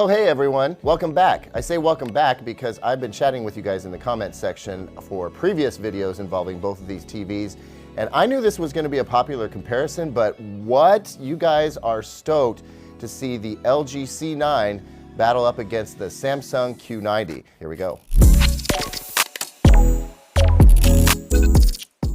Oh, hey everyone, welcome back. I say welcome back because I've been chatting with you guys in the comments section for previous videos involving both of these TVs, and I knew this was going to be a popular comparison, but what? You guys are stoked to see the LG C9 battle up against the Samsung Q90. Here we go.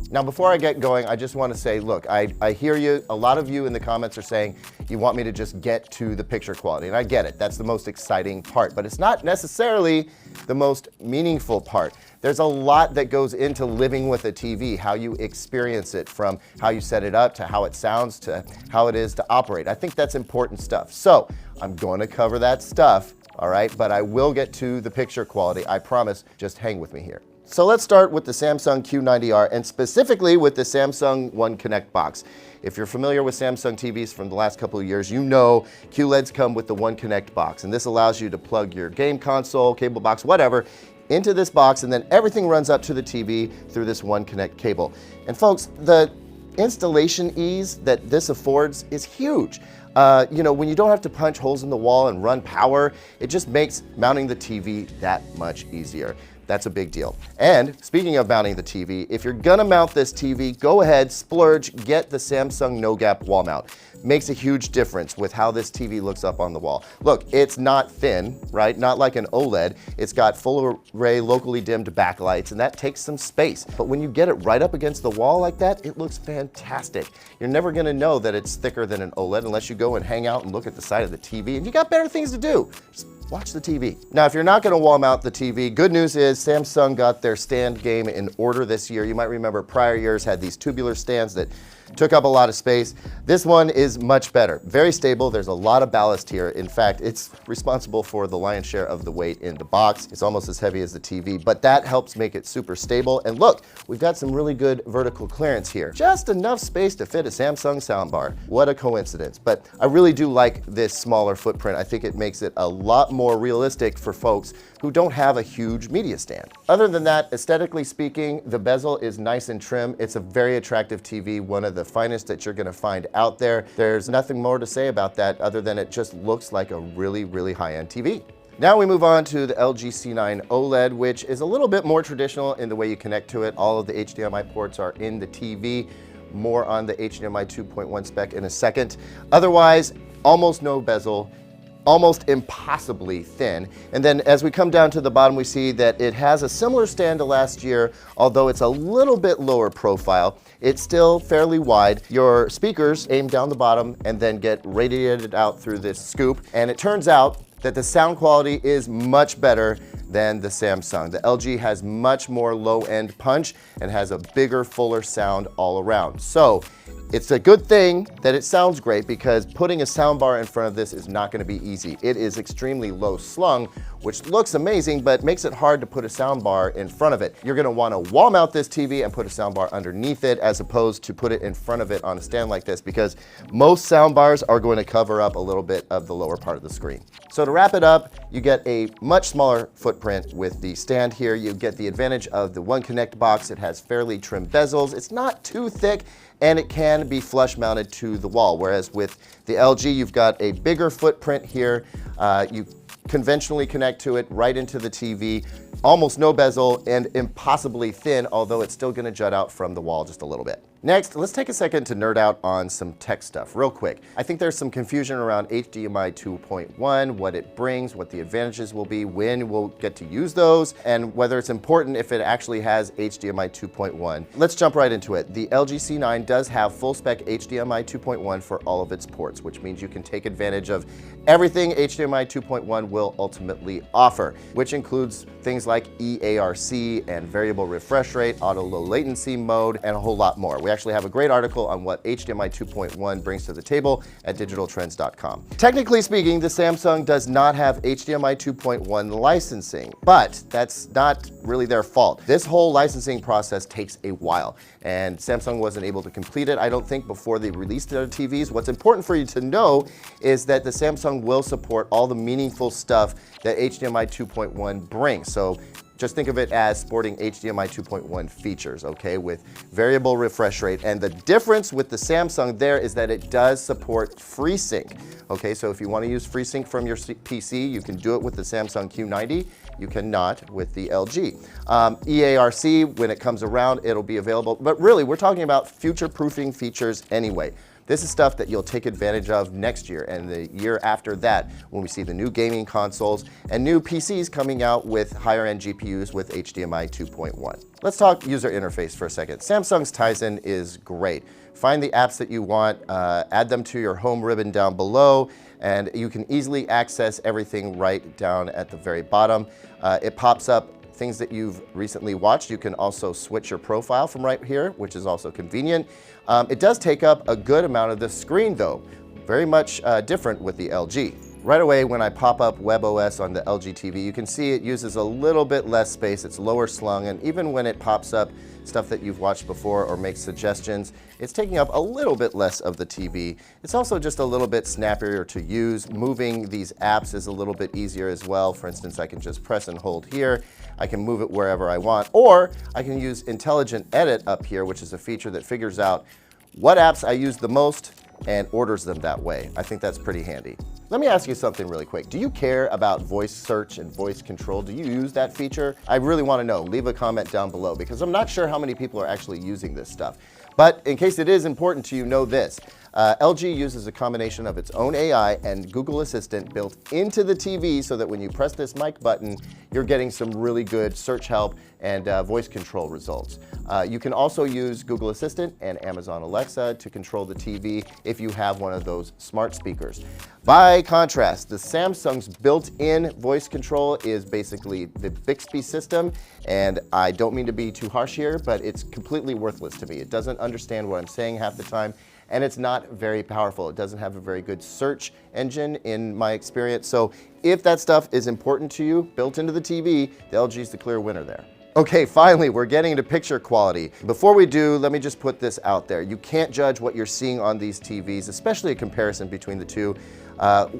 Now, before I get going, I just want to say, look, I hear you. A lot of you in the comments are saying you want me to just get to the picture quality, and I get it. That's the most exciting part, but it's not necessarily the most meaningful part. There's a lot that goes into living with a TV, how you experience it, from how you set it up to how it sounds to how it is to operate. I think that's important stuff. So I'm going to cover that stuff, all right? But I will get to the picture quality. I promise. Just hang with me here. So let's start with the Samsung Q90R and specifically with the Samsung One Connect box. If you're familiar with Samsung TVs from the last couple of years, you know QLEDs come with the One Connect box, and this allows you to plug your game console, cable box, whatever, into this box, and then everything runs up to the TV through this One Connect cable. And folks, the installation ease that this affords is huge. You know, when you don't have to punch holes in the wall and run power, it just makes mounting the TV that much easier. That's a big deal. And speaking of mounting the TV, if you're gonna mount this TV, go ahead, splurge, get the Samsung No Gap wall mount. Makes a huge difference with how this TV looks up on the wall. Look, it's not thin, right? Not like an OLED. It's got full array locally dimmed backlights, and that takes some space. But when you get it right up against the wall like that, it looks fantastic. You're never gonna know that it's thicker than an OLED unless you go and hang out and look at the side of the TV, and you got better things to do. Just watch the TV. Now, if you're not gonna wall mount the TV, good news is Samsung got their stand game in order this year. You might remember prior years had these tubular stands that took up a lot of space. This one is much better. Very stable. There's a lot of ballast here. In fact, it's responsible for the lion's share of the weight in the box. It's almost as heavy as the TV, but that helps make it super stable. And look, we've got some really good vertical clearance here. Just enough space to fit a Samsung soundbar. What a coincidence. But I really do like this smaller footprint. I think it makes it a lot more realistic for folks who don't have a huge media stand. Other than that, aesthetically speaking, the bezel is nice and trim. It's a very attractive TV, one of the finest that you're gonna find out there. There's nothing more to say about that other than it just looks like a really, really high-end TV. Now we move on to the LG C9 OLED, which is a little bit more traditional in the way you connect to it. All of the HDMI ports are in the TV. More on the HDMI 2.1 spec in a second. Otherwise, almost no bezel, almost impossibly thin. And then as we come down to the bottom, we see that it has a similar stand to last year, although it's a little bit lower profile. It's still fairly wide. Your speakers aim down the bottom and then get radiated out through this scoop. And it turns out that the sound quality is much better than the Samsung. The LG has much more low-end punch and has a bigger, fuller sound all around. So it's a good thing that it sounds great because putting a soundbar in front of this is not gonna be easy. It is extremely low slung, which looks amazing, but makes it hard to put a soundbar in front of it. You're gonna wanna wall mount this TV and put a soundbar underneath it as opposed to put it in front of it on a stand like this because most soundbars are going to cover up a little bit of the lower part of the screen. So to wrap it up, you get a much smaller footprint with the stand here. You get the advantage of the One Connect box. It has fairly trim bezels. It's not too thick, and it can be flush mounted to the wall. Whereas with the LG, you've got a bigger footprint here. You conventionally connect to it right into the TV, almost no bezel and impossibly thin, although it's still gonna jut out from the wall just a little bit. Next, let's take a second to nerd out on some tech stuff real quick. I think there's some confusion around HDMI 2.1, what it brings, what the advantages will be, when we'll get to use those, and whether it's important if it actually has HDMI 2.1. Let's jump right into it. The LG C9 does have full spec HDMI 2.1 for all of its ports, which means you can take advantage of everything HDMI 2.1 will ultimately offer, which includes things like eARC and variable refresh rate, auto low latency mode, and a whole lot more. We actually have a great article on what HDMI 2.1 brings to the table at digitaltrends.com. Technically speaking, the Samsung does not have HDMI 2.1 licensing, but that's not really their fault. This whole licensing process takes a while, and Samsung wasn't able to complete it, I don't think, before they released their TVs. What's important for you to know is that the Samsung will support all the meaningful stuff that HDMI 2.1 brings. So Just think of it as sporting HDMI 2.1 features, okay, with variable refresh rate. And the difference with the Samsung there is that it does support FreeSync. Okay, so if you want to use FreeSync from your PC, you can do it with the Samsung Q90. You cannot with the LG. EARC, when it comes around, it'll be available. But really, we're talking about future-proofing features anyway. This is stuff that you'll take advantage of next year and the year after that when we see the new gaming consoles and new PCs coming out with higher-end GPUs with HDMI 2.1. Let's talk user interface for a second. Samsung's Tizen is great. Find the apps that you want, add them to your home ribbon down below, and you can easily access everything right down at the very bottom. It pops up things that you've recently watched. You can also switch your profile from right here, which is also convenient. It does take up a good amount of the screen though, very much different with the LG. Right away when I pop up WebOS on the LG TV, you can see it uses a little bit less space, it's lower slung, and even when it pops up stuff that you've watched before or makes suggestions, it's taking up a little bit less of the TV. It's also just a little bit snappier to use. Moving these apps is a little bit easier as well. For instance, I can just press and hold here. I can move it wherever I want, or I can use Intelligent Edit up here, which is a feature that figures out what apps I use the most and orders them that way. I think that's pretty handy. Let me ask you something really quick. Do you care about voice search and voice control? Do you use that feature? I really want to know. Leave a comment down below because I'm not sure how many people are actually using this stuff. But in case it is important to you, know this. LG uses a combination of its own AI and Google Assistant built into the TV so that when you press this mic button, you're getting some really good search help and voice control results. You can also use Google Assistant and Amazon Alexa to control the TV if you have one of those smart speakers. By contrast, the Samsung's built-in voice control is basically the Bixby system, and I don't mean to be too harsh here, but it's completely worthless to me. It doesn't understand what I'm saying half the time, and it's not very powerful. It doesn't have a very good search engine in my experience. So if that stuff is important to you, built into the TV, the LG is the clear winner there. Okay, finally, we're getting into picture quality. Before we do, let me just put this out there. You can't judge what you're seeing on these TVs, especially a comparison between the two,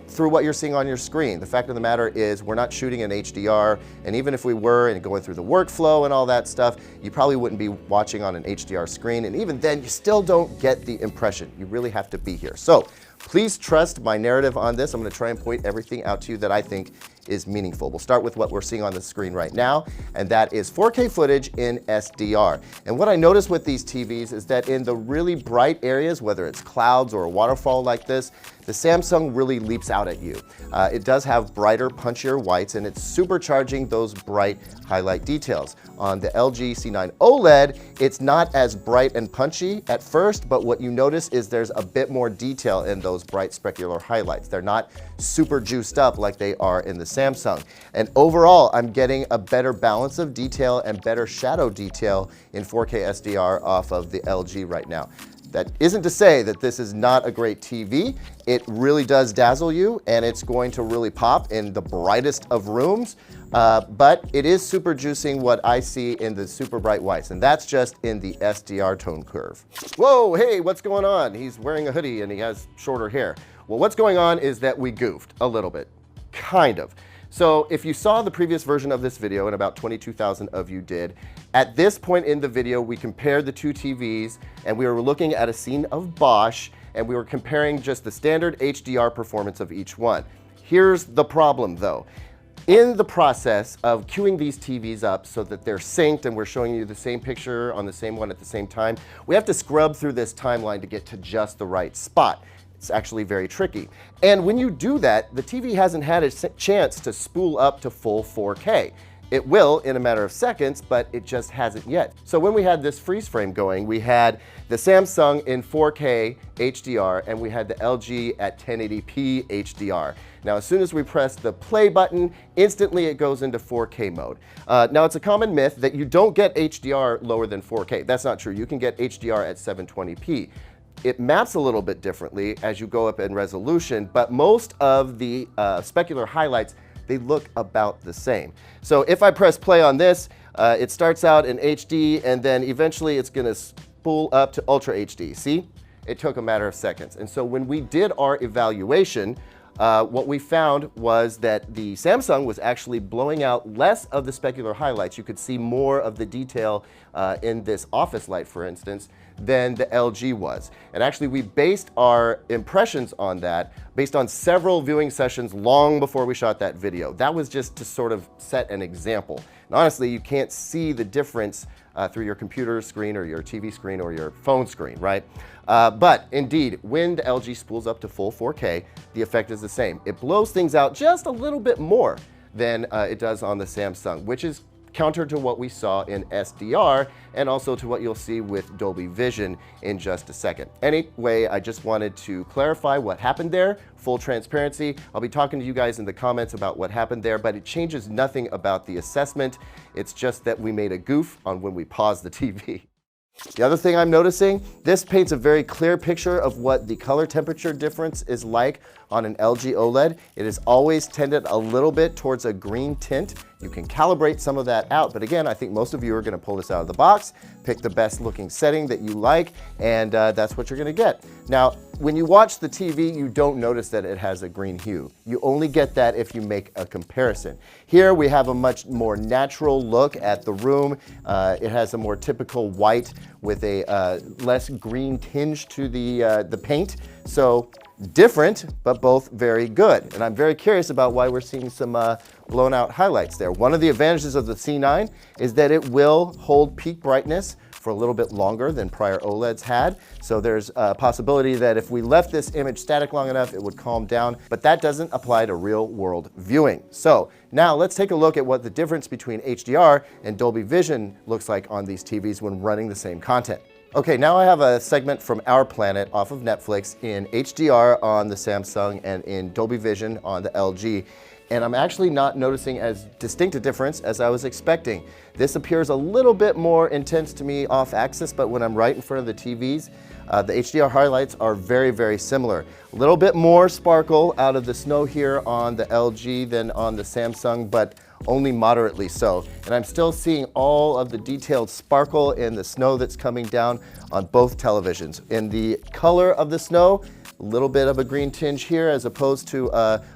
through what you're seeing on your screen. The fact of the matter is we're not shooting in HDR, and even if we were and going through the workflow and all that stuff, you probably wouldn't be watching on an HDR screen, and even then, you still don't get the impression. You really have to be here. So please trust my narrative on this. I'm going to try and point everything out to you that I think is meaningful. We'll start with what we're seeing on the screen right now, and that is 4K footage in SDR. And what I notice with these TVs is that in the really bright areas, whether it's clouds or a waterfall like this, the Samsung really leaps out at you. It does have brighter, punchier whites, and it's supercharging those bright highlight details. On the LG C9 OLED, it's not as bright and punchy at first, but what you notice is there's a bit more detail in those bright specular highlights. They're not super juiced up like they are in the Samsung. And overall, I'm getting a better balance of detail and better shadow detail in 4K SDR off of the LG right now. That isn't to say that this is not a great TV. It really does dazzle you, and it's going to really pop in the brightest of rooms, but it is super juicing what I see in the super bright whites, and that's just in the SDR tone curve. Whoa, hey, what's going on? He's wearing a hoodie and he has shorter hair. Well, what's going on is that we goofed a little bit, kind of. So if you saw the previous version of this video, and about 22,000 of you did, at this point in the video, we compared the two TVs, and we were looking at a scene of Bosch, and we were comparing just the standard HDR performance of each one. Here's the problem though. In the process of queuing these TVs up so that they're synced and we're showing you the same picture on the same one at the same time, we have to scrub through this timeline to get to just the right spot. It's actually very tricky. And when you do that, the TV hasn't had a chance to spool up to full 4K. It will in a matter of seconds, but it just hasn't yet. So when we had this freeze frame going, we had the Samsung in 4K HDR, and we had the LG at 1080p HDR. Now, as soon as we press the play button, instantly it goes into 4K mode. Now, it's a common myth that you don't get HDR lower than 4K. That's not true. You can get HDR at 720p. It maps a little bit differently as you go up in resolution, but most of the specular highlights, they look about the same. So if I press play on this, it starts out in HD, and then eventually it's gonna spool up to Ultra HD. See? It took a matter of seconds. And so when we did our evaluation, what we found was that the Samsung was actually blowing out less of the specular highlights. You could see more of the detail in this office light, for instance, than the LG was. And actually, we based our impressions on that based on several viewing sessions long before we shot that video. That was just to sort of set an example. And honestly, you can't see the difference through your computer screen or your TV screen or your phone screen, right? But indeed, when the LG spools up to full 4K, the effect is the same. It blows things out just a little bit more than it does on the Samsung, which is counter to what we saw in SDR and also to what you'll see with Dolby Vision in just a second. Anyway, I just wanted to clarify what happened there, full transparency. I'll be talking to you guys in the comments about what happened there, but it changes nothing about the assessment. It's just that we made a goof on when we paused the TV. The other thing I'm noticing, this paints a very clear picture of what the color temperature difference is like on an LG OLED. It is always tended a little bit towards a green tint. You can calibrate some of that out, but again, I think most of you are going to pull this out of the box, pick the best looking setting that you like, and that's what you're going to get. Now, when you watch the TV, you don't notice that it has a green hue. You only get that if you make a comparison. Here we have a much more natural look at the room. It has a more typical white with a less green tinge to the paint. So different, but both very good. And I'm very curious about why we're seeing some blown out highlights there. One of the advantages of the C9 is that it will hold peak brightness for a little bit longer than prior OLEDs had. So there's a possibility that if we left this image static long enough, it would calm down, but that doesn't apply to real world viewing. So now let's take a look at what the difference between HDR and Dolby Vision looks like on these TVs when running the same content. Okay, now I have a segment from Our Planet off of Netflix in HDR on the Samsung and in Dolby Vision on the LG. And I'm actually not noticing as distinct a difference as I was expecting. This appears a little bit more intense to me off axis, but when I'm right in front of the TVs, the HDR highlights are very, very similar. A little bit more sparkle out of the snow here on the LG than on the Samsung, but only moderately so. And I'm still seeing all of the detailed sparkle in the snow that's coming down on both televisions. In the color of the snow, a little bit of a green tinge here as opposed to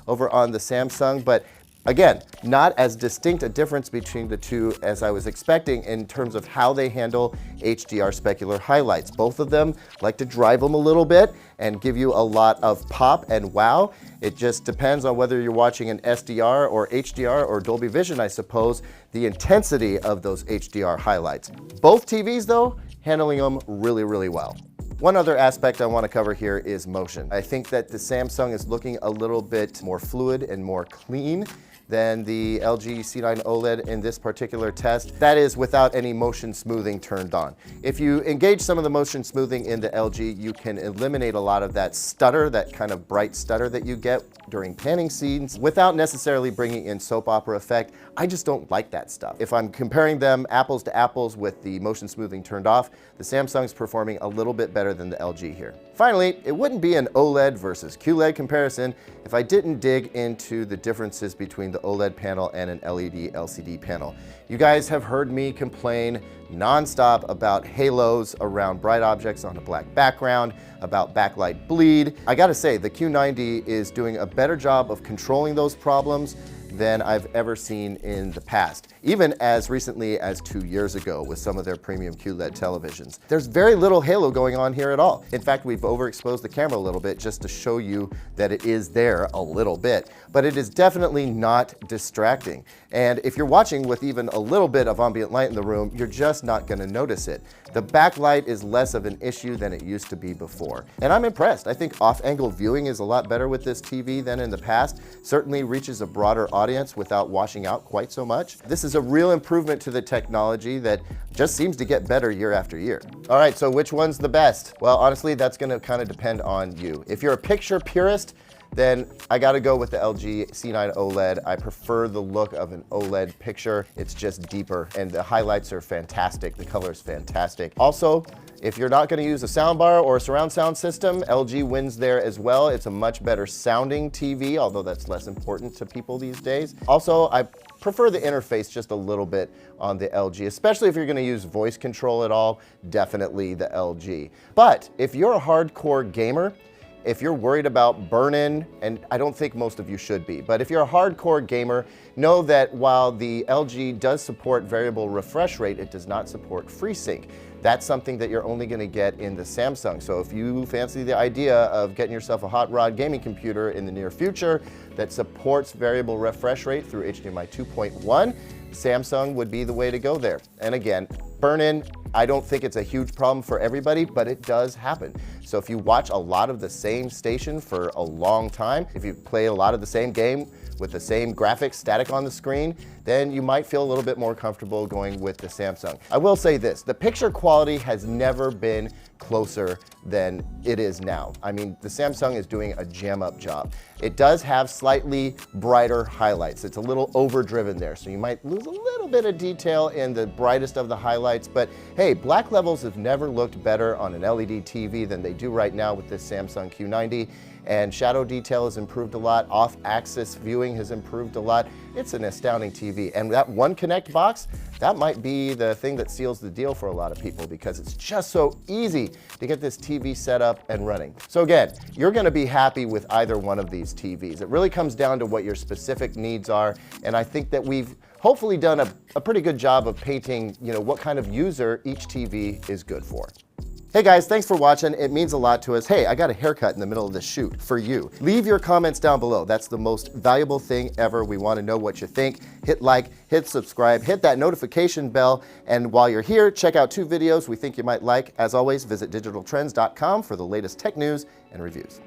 over on the Samsung, but again, not as distinct a difference between the two as I was expecting in terms of how they handle HDR specular highlights. Both of them like to drive them a little bit and give you a lot of pop and wow. It just depends on whether you're watching an SDR or HDR or Dolby Vision, I suppose, the intensity of those HDR highlights. Both TVs though, handling them really, really well. One other aspect I want to cover here is motion. I think that the Samsung is looking a little bit more fluid and more clean than the LG C9 OLED in this particular test. That is without any motion smoothing turned on. If you engage some of the motion smoothing in the LG, you can eliminate a lot of that stutter, that kind of bright stutter that you get during panning scenes without necessarily bringing in soap opera effect. I just don't like that stuff. If I'm comparing them apples to apples with the motion smoothing turned off, the Samsung's performing a little bit better than the LG here. Finally, it wouldn't be an OLED versus QLED comparison if I didn't dig into the differences between the OLED panel and an LED LCD panel. You guys have heard me complain nonstop about halos around bright objects on a black background, about backlight bleed. I gotta say, the Q90 is doing a better job of controlling those problems than I've ever seen in the past, even as recently as 2 years ago with some of their premium QLED televisions. There's very little halo going on here at all. In fact, we've overexposed the camera a little bit just to show you that it is there a little bit, but it is definitely not distracting. And if you're watching with even a little bit of ambient light in the room, you're just not gonna notice it. The backlight is less of an issue than it used to be before. And I'm impressed. I think off-angle viewing is a lot better with this TV than in the past. Certainly reaches a broader audience without washing out quite so much. This is a real improvement to the technology that just seems to get better year after year. All right, so which one's the best? Well, honestly, that's gonna kind of depend on you. If you're a picture purist, then I gotta go with the LG C9 OLED. I prefer the look of an OLED picture. It's just deeper and the highlights are fantastic. The color is fantastic. Also, if you're not gonna use a soundbar or a surround sound system, LG wins there as well. It's a much better sounding TV, although that's less important to people these days. Also, I prefer the interface just a little bit on the LG, especially if you're gonna use voice control at all, definitely the LG. But if you're a hardcore gamer, If you're worried about burn-in, and I don't think most of you should be, but if you're a hardcore gamer, know that while the LG does support variable refresh rate, it does not support FreeSync. That's something that you're only going to get in the Samsung. So if you fancy the idea of getting yourself a hot rod gaming computer in the near future that supports variable refresh rate through HDMI 2.1, Samsung would be the way to go there. And again, burn-in, I don't think it's a huge problem for everybody, but it does happen. So if you watch a lot of the same station for a long time, if you play a lot of the same game with the same graphics static on the screen, then you might feel a little bit more comfortable going with the Samsung. I will say this, the picture quality has never been closer than it is now. I mean, the Samsung is doing a jam-up job. It does have slightly brighter highlights. It's a little overdriven there, so you might lose a little bit of detail in the brightest of the highlights, but hey, black levels have never looked better on an LED TV than they do right now with this Samsung Q90, and shadow detail has improved a lot, off-axis viewing has improved a lot. It's an astounding TV, and that One Connect box, that might be the thing that seals the deal for a lot of people because it's just so easy to get this TV set up and running. So again, you're gonna be happy with either one of these TVs. It really comes down to what your specific needs are, and I think that we've hopefully done a pretty good job of painting, what kind of user each TV is good for. Hey guys, thanks for watching. It means a lot to us. Hey, I got a haircut in the middle of this shoot for you. Leave your comments down below. That's the most valuable thing ever. We want to know what you think. Hit like, hit subscribe, hit that notification bell. And while you're here, check out 2 videos we think you might like. As always, visit digitaltrends.com for the latest tech news and reviews.